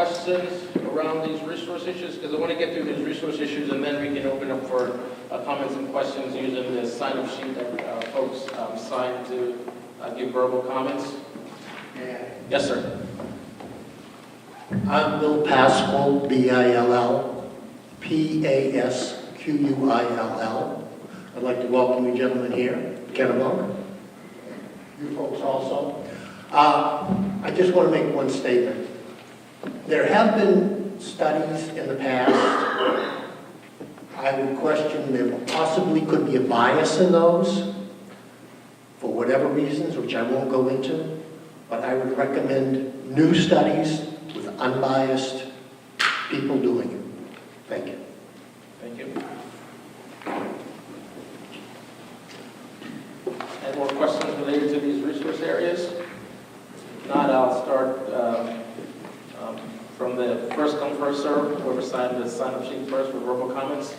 questions around these resource issues? Because I want to get through these resource issues and then we can open up for comments and questions using the sign-up sheet that folks signed to give verbal comments. Yeah. Yes, sir. I'm Bill Pasquale, B-I-L-L-P-A-S-Q-U-I-L-L. I'd like to welcome you gentlemen here, Kennebunk. You folks also. I just want to make one statement. There have been studies in the past. I would question there possibly could be a bias in those for whatever reasons, which I won't go into. But I would recommend new studies with unbiased people doing it. Thank you. Thank you. Any more questions related to these resource areas? If not, I'll start from the first come, first serve. Whoever signed the sign-up sheet first for verbal comments.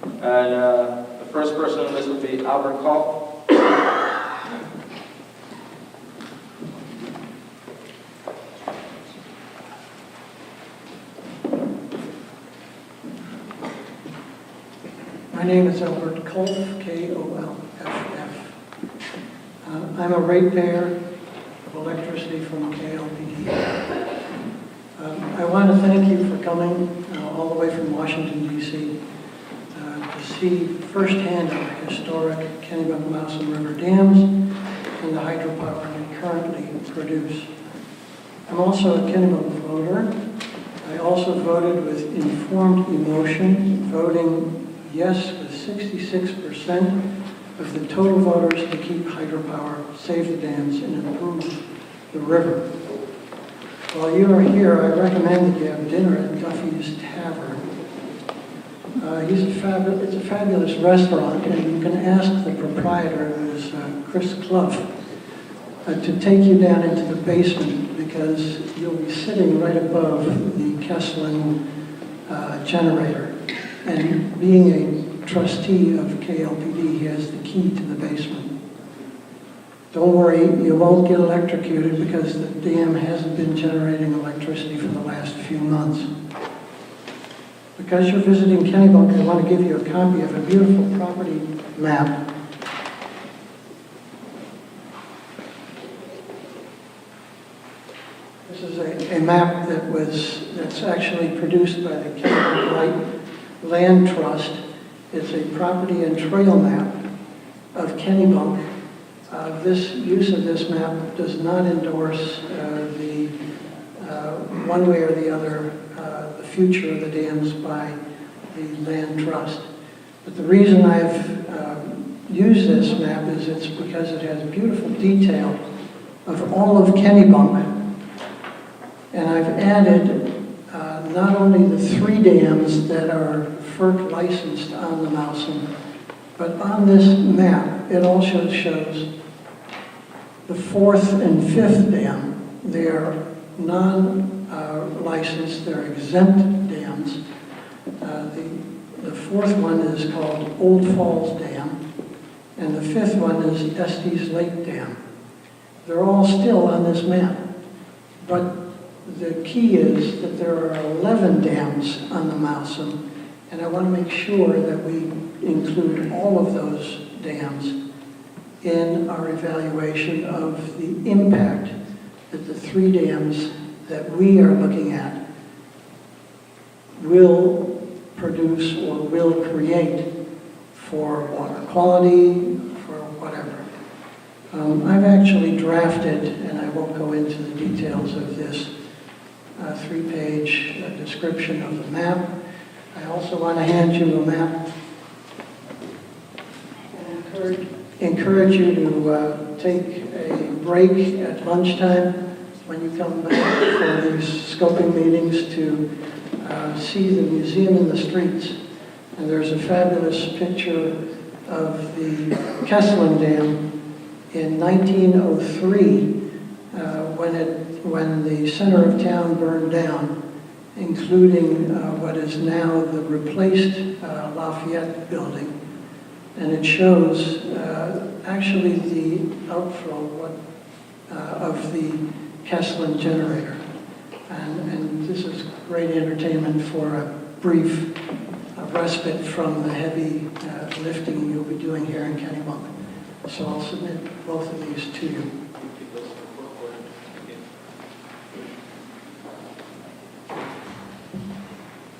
And the first person on this would be Albert Call. My name is Albert Kolff, K-O-L-F-F. I'm a ratepayer of electricity from KLPD. I want to thank you for coming all the way from Washington, D.C. To see firsthand our historic Kennebunk Mousam River dams and the hydropower they currently produce. I'm also a Kennebunk voter. I also voted with informed emotion, voting yes with 66% of the total voters to keep hydropower, save the dams, and improve the river. While you are here, I recommend that you have dinner at Duffy's Tavern. It's a fabulous restaurant, and you can ask the proprietor, who's Chris Clough, to take you down into the basement because you'll be sitting right above the Kesslen generator. And being a trustee of KLPD, he has the key to the basement. Don't worry, you won't get electrocuted because the dam hasn't been generating electricity for the last few months. Because you're visiting Kennebunk, I want to give you a copy of a beautiful property map. This is a map that's actually produced by the Kennebunk Light Land Trust. It's a property and trail map of Kennebunk. This use of this map does not endorse the one way or the other the future of the dams by the land trust. But the reason I've used this map is it's because it has beautiful detail of all of Kennebunk, and I've added not only the 3 dams that are FERC licensed on the Mousam, but on this map, it also shows the 4th and 5th dam. They are non-licensed, they're exempt dams. The 4th one is called Old Falls Dam, and the 5th one is Estes Lake Dam. They're all still on this map, but the key is that there are 11 dams on the Mousam, and I want to make sure that we include all of those dams in our evaluation of the impact that the 3 dams that we are looking at will produce or will create for water quality, for whatever. I've actually drafted, and I won't go into the details of this, 3-page description of the map. I also want to hand you a map and encourage you to take a break at lunchtime when you come back for these scoping meetings to see the museum in the streets. And there's a fabulous picture of the Kesslen Dam in 1903 when the center of town burned down, including what is now the replaced Lafayette building. And it shows actually the outflow of the Kesslen generator. And this is great entertainment for a brief respite from the heavy lifting you'll be doing here in Kennebunk. So I'll submit both of these to you.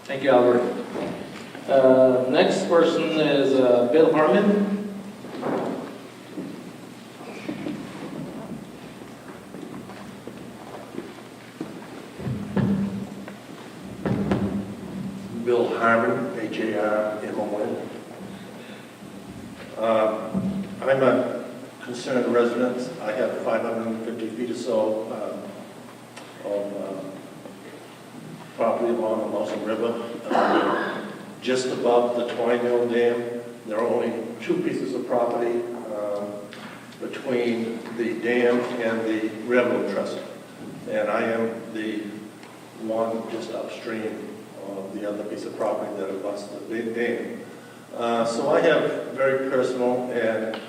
Thank you, Albert. Next person is Bill Harmon. Bill Harmon, H-A-R-M-O-N. I'm a concerned resident. I have 550 feet or so of property along the Mousam River, just above the Twine Mill Dam. There are only 2 pieces of property between the dam and the railroad trestle, and I am the one just upstream of the other piece of property that abuts the big dam. So I have very personal and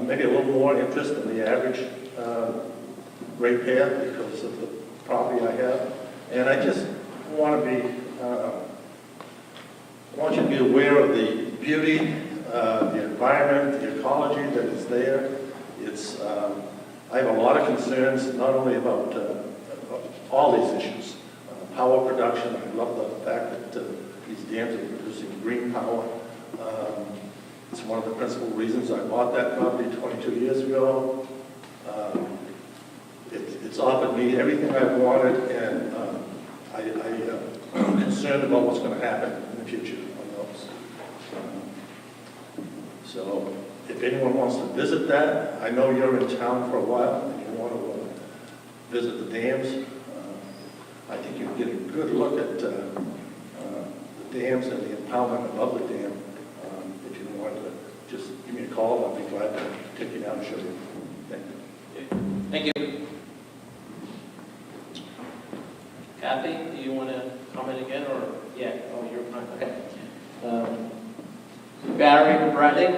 maybe a little more interest than the average ratepayer because of the property I have, and I just want to be, I want you to be aware of the beauty, the environment, the ecology that is there. It's, I have a lot of concerns, not only about all these issues. Power production, I love the fact that these dams are producing green power. It's one of the principal reasons I bought that property 22 years ago. It's offered me everything I've wanted, and I'm concerned about what's going to happen in the future on those. So if anyone wants to visit that, I know you're in town for a while and you want to visit the dams. I think you can get a good look at the dams and the impoundment above the dam. If you want to just give me a call, I'll be glad to take you down and show you. Thank you. Thank you. Kathy, do you want to comment again, or? Yeah, oh, you're fine, okay. Barry Braddock.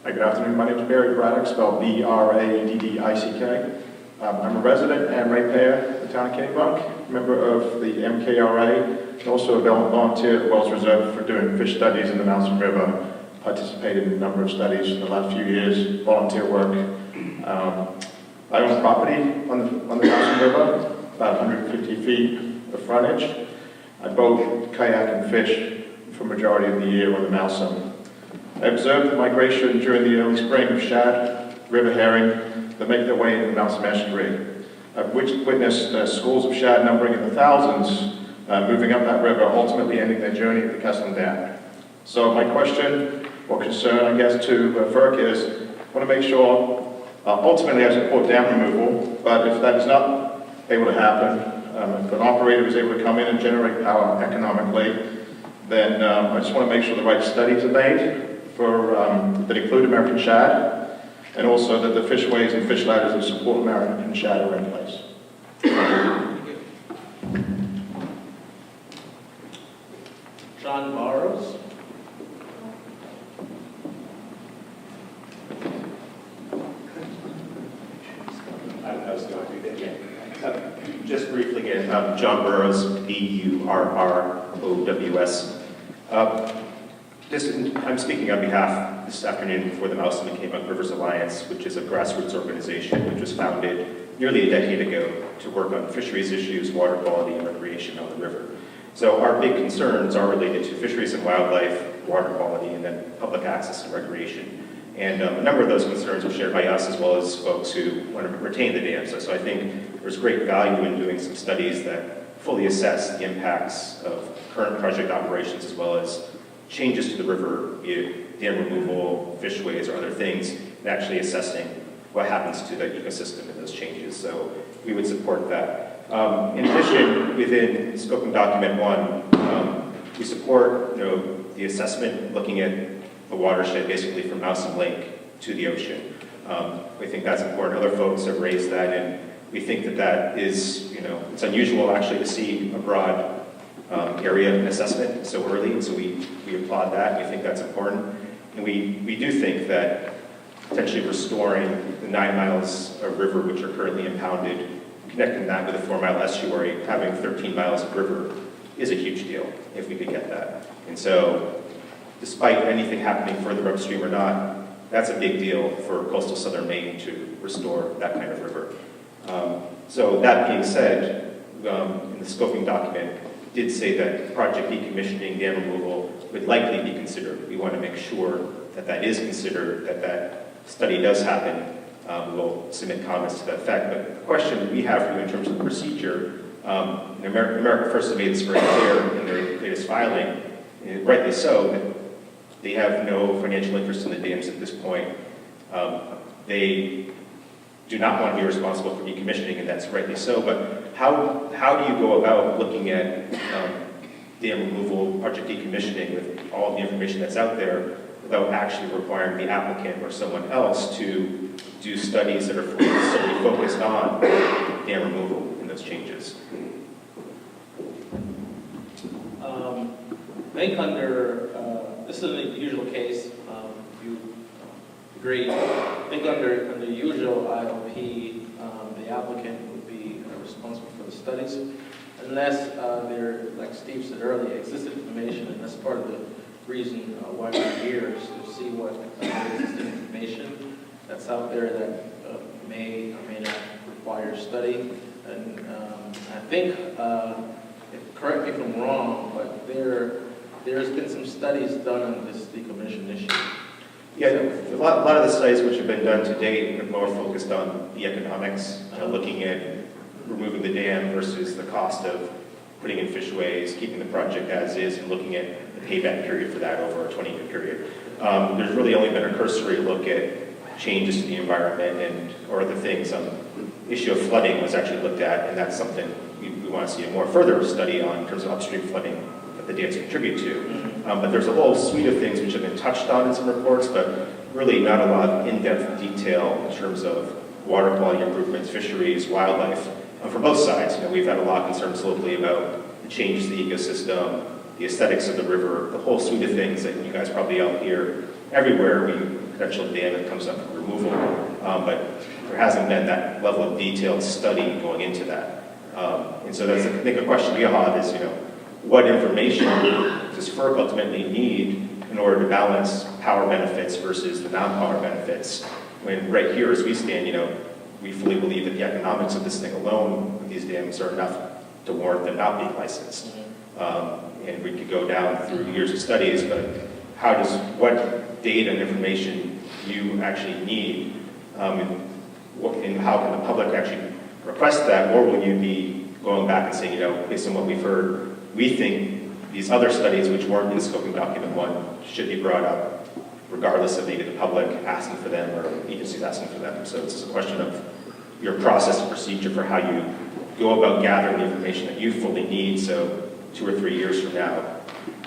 Hi, good afternoon. My name is Barry Braddock, spelled B-R-A-D-D-I-C-K. I'm a resident and ratepayer in the town of Kennebunk, member of the MKRA, and also a volunteer at the Wells Reserve for doing fish studies in the Mousam River. Participated in a number of studies in the last few years, volunteer work. I own property on the Mousam River, about 150 feet of frontage. I boat, kayak, and fish for a majority of the year on the Mousam. I observed the migration during the early spring of shad, river herring that make their way into the Mousam estuary. I've witnessed schools of shad numbering in the thousands moving up that river, ultimately ending their journey at the Kesslen Dam. So my question or concern, I guess, to FERC is, I want to make sure, ultimately I support dam removal, but if that is not able to happen, if an operator is able to come in and generate power economically, then I just want to make sure the right studies are made for, that include American shad, and also that the fishways and fish ladders that support American shad are in place. John Barrows. Just briefly again, John Burrows, B-U-R-R-O-W-S. I'm speaking on behalf this afternoon for the Mousam and Kennebunk Rivers Alliance, which is a grassroots organization which was founded nearly a decade ago to work on fisheries issues, water quality, and recreation on the river. So our big concerns are related to fisheries and wildlife, water quality, and then public access and recreation. And a number of those concerns are shared by us as well as folks who want to retain the dams. So I think there's great value in doing some studies that fully assess the impacts of current project operations as well as changes to the river, be it dam removal, fishways, or other things, and actually assessing what happens to the ecosystem in those changes. So we would support that. In addition, within Scoping Document 1, we support the assessment looking at the watershed basically from Mousam Lake to the ocean. We think that's important. Other folks have raised that, and we think that that is, it's unusual actually to see a broad area assessment so early, and so we applaud that. We think that's important. And we do think that potentially restoring the 9 miles of river which are currently impounded, connecting that with a 4-mile estuary, having 13 miles of river is a huge deal if we could get that. And so, despite anything happening further upstream or not, that's a big deal for coastal southern Maine to restore that kind of river. So that being said, in the scoping document, did say that project decommissioning, dam removal would likely be considered. We want to make sure that that is considered, that that study does happen. We'll submit comments to that effect. But the question we have for you in terms of the procedure, America First made this very clear in their latest filing, and rightly so, that they have no financial interest in the dams at this point. They do not want to be responsible for decommissioning, and that's rightly so. But how do you go about looking at dam removal, project decommissioning with all the information that's out there without actually requiring the applicant or someone else to do studies that are solely focused on dam removal and those changes? I think under, this is an unusual case, you agree. I think under the usual ILP, the applicant would be responsible for the studies, unless there, like Steve said earlier, existing information, and that's part of the reason why we're here, is to see what existing information that's out there that may or may not require study. And I think, correct me if I'm wrong, but there's been some studies done on this decommission issue. Yeah, a lot of the studies which have been done to date are more focused on the economics, looking at removing the dam versus the cost of putting in fishways, keeping the project as is, and looking at the payback period for that over a 20-year period. There's really only been a cursory look at changes to the environment and or other things. The issue of flooding was actually looked at, and that's something we want to see a more further study on in terms of upstream flooding that the dams contribute to. But there's a whole suite of things which have been touched on in some reports, but really not a lot of in-depth detail in terms of water quality improvements, fisheries, wildlife. For both sides, we've had a lot of concerns locally about the changes to the ecosystem, the aesthetics of the river, the whole suite of things that you guys probably out here everywhere we potential dam that comes up for removal. But there hasn't been that level of detailed study going into that. And so that's, I think, a question we have is, what information does FERC ultimately need in order to balance power benefits versus the non-power benefits? When right here, as we stand, we fully believe that the economics of this thing alone with these dams are enough to warrant them not being licensed. And we could go down through years of studies, but what data and information do you actually need, and how can the public actually request that, or will you be going back and saying, based on what we've heard, we think these other studies which weren't in the scoping document 1 should be brought up regardless of maybe the public asking for them or agencies asking for them. So it's just a question of your process and procedure for how you go about gathering the information that you fully need, so 2 or 3 years from now,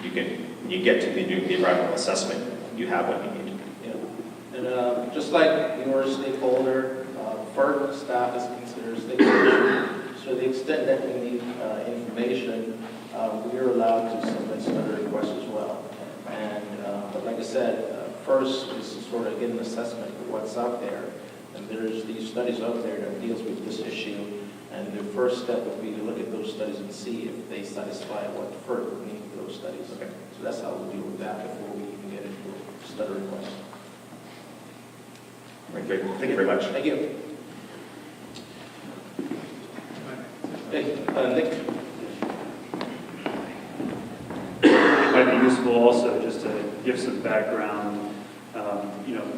when you get to the environmental assessment, you have what you need. Yeah. And just like your stakeholder, FERC staff is considered a stakeholder. So to the extent that we need information, we are allowed to submit study requests as well. And but like I said, first is to sort of get an assessment of what's out there. And there's these studies out there that deals with this issue. And the first step would be to look at those studies and see if they satisfy what FERC would need for those studies. Okay. So that's how we'll deal with that before we even get into a study request. Right, great. Thank you very much. Thank you. Hey, Nick. It might be useful also just to give some background.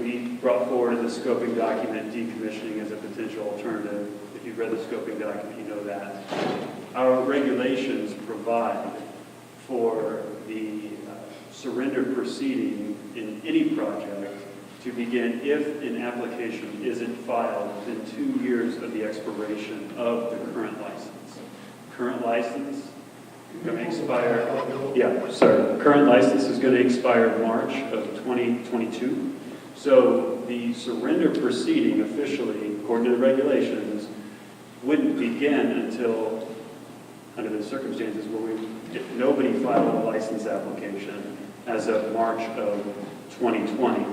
We brought forward the scoping document, decommissioning as a potential alternative. If you've read the scoping document, you know that. Our regulations provide for the surrender proceeding in any project to begin if an application isn't filed within 2 years of the expiration of the current license. Current license is going to expire, current license is going to expire March of 2022. So the surrender proceeding officially, according to the regulations, wouldn't begin until, under the circumstances where if nobody filed a license application as of March of 2020.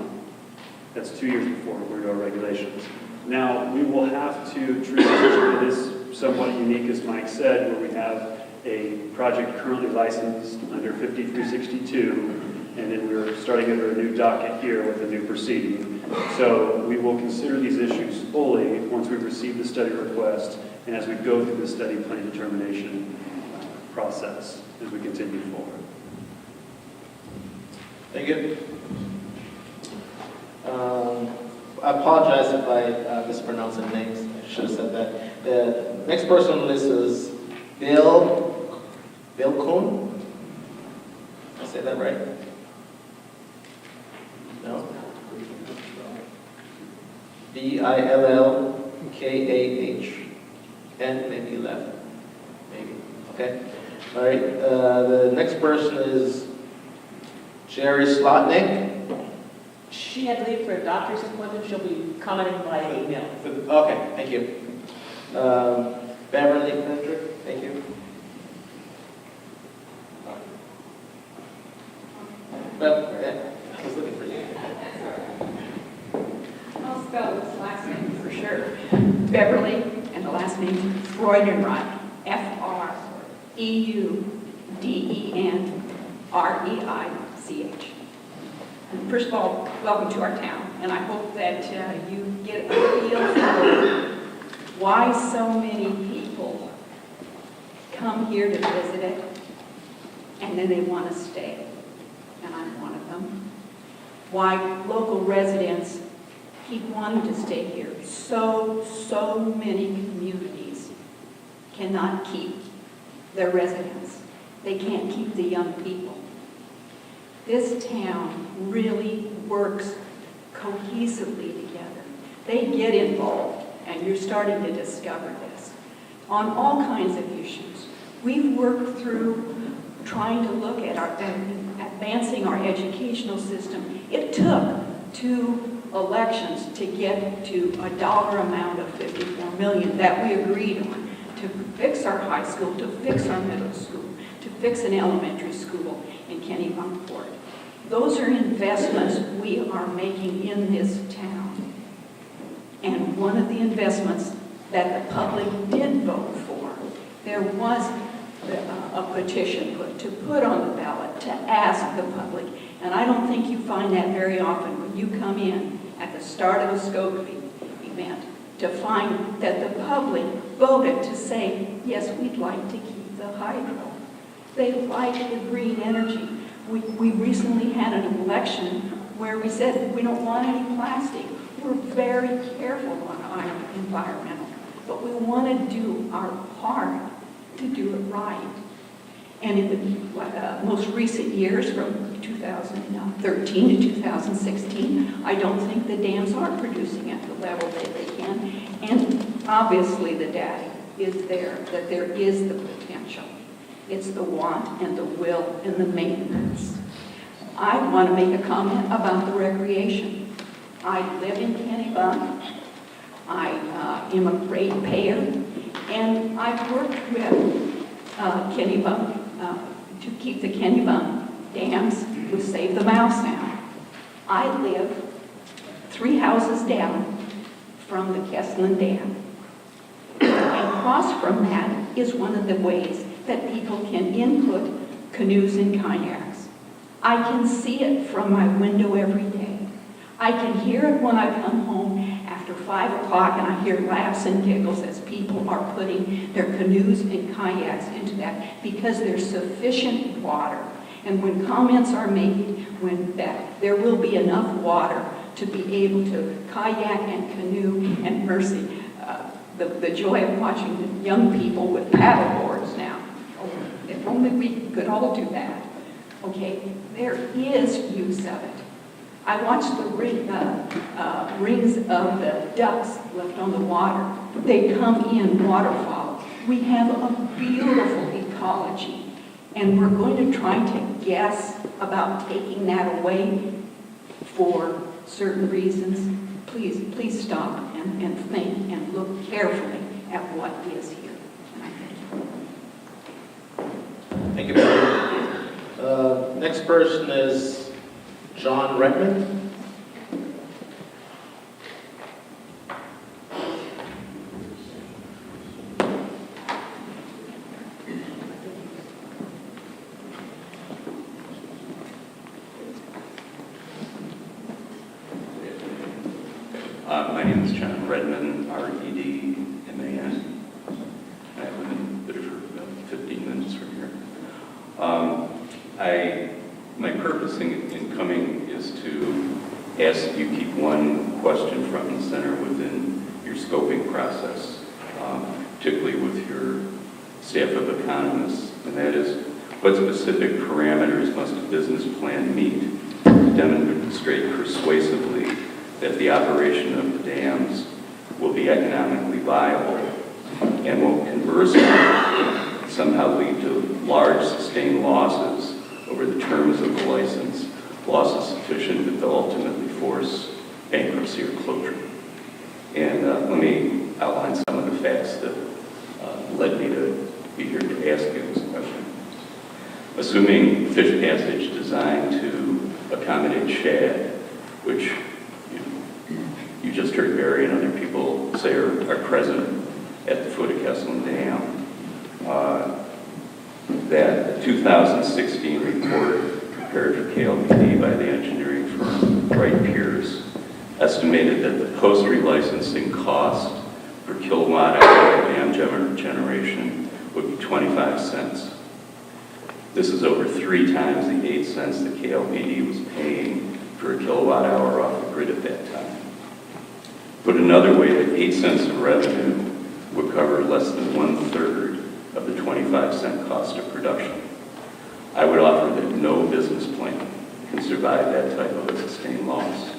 That's 2 years before we're to our regulations. Now, we will have to transition. It is somewhat unique, as Mike said, where we have a project currently licensed under 5362, and then we're starting under a new docket here with a new proceeding. So we will consider these issues fully once we receive the study request and as we go through the study plan determination process as we continue forward. Thank you. I apologize if I mispronounced the names. I should have said that. The next person on the list is Bill Kuhn. Did I say that right? No? Billkah. Maybe he left. Maybe. Okay. All right. The next person is Jerry Slotnick. She had to leave for a doctor's appointment. She'll be commenting via email. Okay, thank you. Beverly Kendrick, thank you. Well, I was looking for you. I'll spell this last name for sure. Beverly, and the last name Freudenreich. Freudenreich. First of all, welcome to our town, and I hope that you get a feel for why so many people come here to visit it, and then they want to stay, and I'm one of them. Why local residents keep wanting to stay here. So many communities cannot keep their residents. They can't keep the young people. This town really works cohesively together. They get involved, and you're starting to discover this, on all kinds of issues. We've worked through trying to look at advancing our educational system. It took 2 elections to get to a dollar amount of $54 million that we agreed on to fix our high school, to fix our middle school, to fix an elementary school in Kennebunk. Those are investments we are making in this town. And one of the investments that the public did vote for, there was a petition to put on the ballot to ask the public. And I don't think you find that very often when you come in at the start of a scoping event to find that the public voted to say, yes, we'd like to keep the hydro. They like the green energy. We recently had an election where we said we don't want any plastic. We're very careful on our environmental, but we want to do our part to do it right. And in the most recent years, from 2013 to 2016, I don't think the dams are producing at the level that they can. And obviously the data is there, that there is the potential. It's the want and the will and the maintenance. I want to make a comment about the recreation. I live in Kennebunk. I am a ratepayer, and I've worked with Kennebunk to keep the Kennebunk dams to save the Mousam. I live 3 houses down from the Kesslen Dam. And across from that is one of the ways that people can input canoes and kayaks. I can see it from my window every day. I can hear it when I come home after 5 o'clock, and I hear laughs and giggles as people are putting their canoes and kayaks into that because there's sufficient water. And when comments are made that there will be enough water to be able to kayak and canoe, and mercy, the joy of watching the young people with paddle boards now. If only we could all do that. Okay, there is use of it. I watched the rings of the ducks left on the water. They come in waterfowl. We have a beautiful ecology, and we're going to try to guess about taking that away for certain reasons. Please stop and think and look carefully at what is here. And I thank you. Thank you, Beverly. Next person is John Redmond. My name is John Redman, R-E-D-M-A-N. I live in Biddeford, about 15 minutes from here. My purpose in coming is to ask that you keep one question front and center within your scoping process, particularly with your staff of economists, and that is, what specific parameters must a business plan meet to demonstrate persuasively that the operation of the dams will be economically viable and will conversely somehow lead to large sustained losses over the terms of the license, losses sufficient that they'll ultimately force bankruptcy or closure. And let me outline some of the facts that led me to be here to ask you this question. Assuming fish passage designed to accommodate shad, which you just heard Barry and other people say are present at the foot of Kesslen Dam. That 2016 report prepared for KLPD by the engineering firm Wright Pierce estimated that the post-relicensing cost per kilowatt hour of dam generation would be 25 cents. This is over 3 times the 8 cents that KLPD was paying for a kilowatt hour off the grid at that time. Put another way, that 8 cents of revenue would cover less than 1/3 of the 25-cent cost of production. I would offer that no business plan can survive that type of a sustained loss.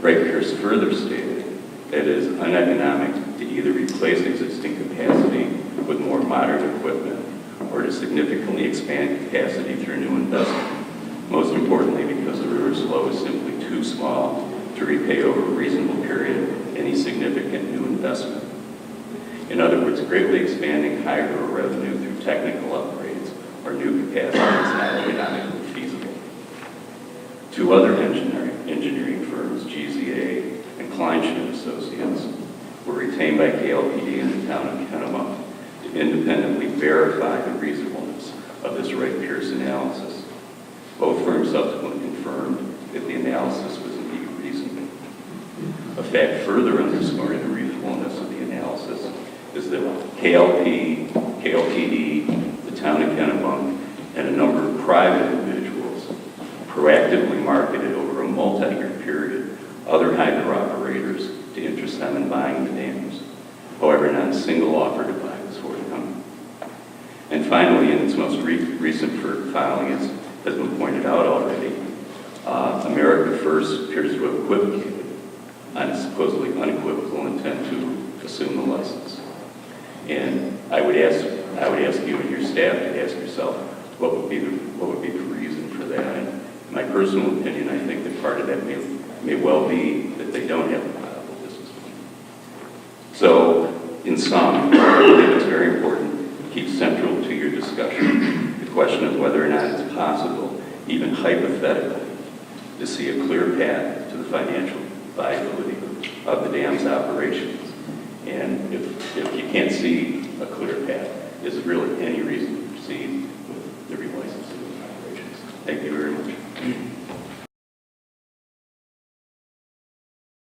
Wright Pierce further stated that it is uneconomic to either replace existing capacity with more modern equipment or to significantly expand capacity through new investment. Most importantly, because the river's flow is simply too small to repay over a reasonable period any significant new investment. In other words, greatly expanding hydro revenue through technical upgrades or new capacity is not economically feasible. 2 other engineering firms, GZA and Kleinschmidt Associates, were retained by KLPD in the town of Kennebunk to independently verify the reasonableness of this Wright Pierce analysis. Both firms subsequently confirmed that the analysis was indeed reasonable. A fact further underscoring the reasonableness of the analysis is that KLPD, the town of Kennebunk, and a number of private individuals proactively marketed over a multi-year period other hydro operators to interest them in buying the dams. However, not a single offer to buy was forthcoming. And finally, in its most recent FERC filing, as has been pointed out already, America First appears to have equivocated on its supposedly unequivocal intent to assume the license. And I would ask you and your staff to ask yourself what would be the reason for that. And in my personal opinion, I think that part of that may well be that they don't have a viable business plan. So, in sum, I believe it's very important to keep central to your discussion the question of whether or not it's possible, even hypothetically, to see a clear path to the financial viability of the dam's operations. And if you can't see a clear path, is there really any reason to proceed with the relicensing of operations? Thank you very much.